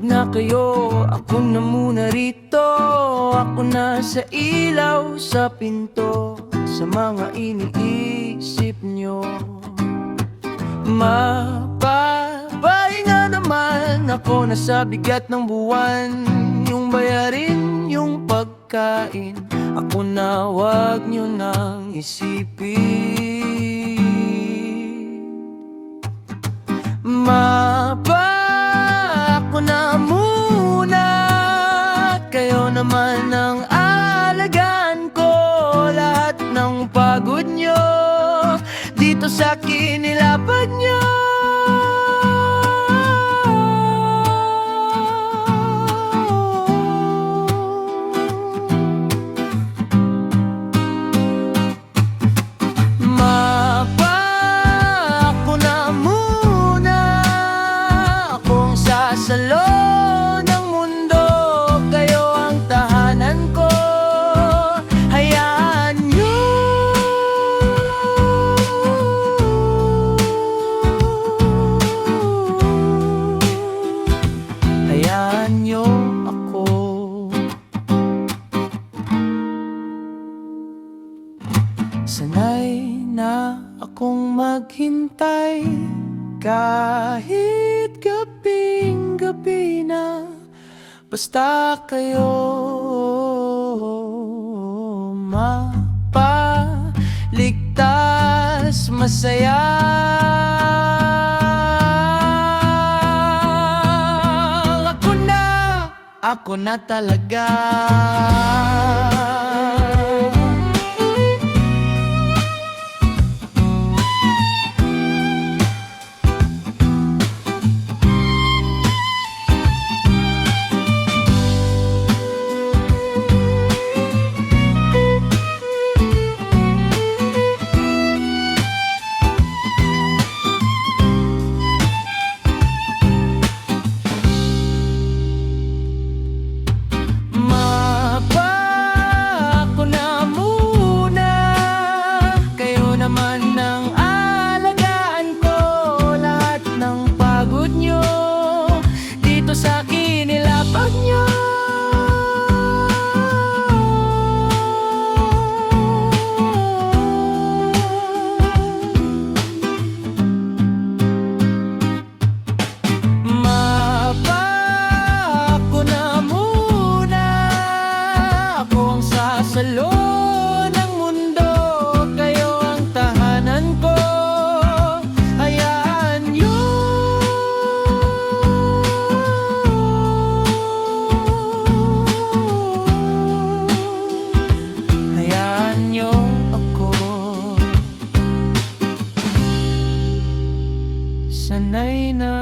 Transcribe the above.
Wag na kayo, ako na muna rito. Ako na sa ilaw, sa pinto, sa mga iniisip nyo. Mapapahinga naman ako na sa bigat ng buwan. Yung bayarin, yung pagkain, ako na wag nyo nang isipin. Ako na muna, kayo naman ang alagaan ko. Lahat ng pagod nyo dito sa akin ilapag nyo. Salo ng mundo, kayo ang tahanan ko. Hayaan nyo. Hayaan nyo ako. Sanay na akong maghintay kahit gabing-gabi na, basta kayo mapaligtas, masaya. Ako na talaga. Sa akin ilapag nyo. Ako na muna, ako ang sasalo ng mundo, kayo ang tahanan ko. Hayaan nyo. Sanay na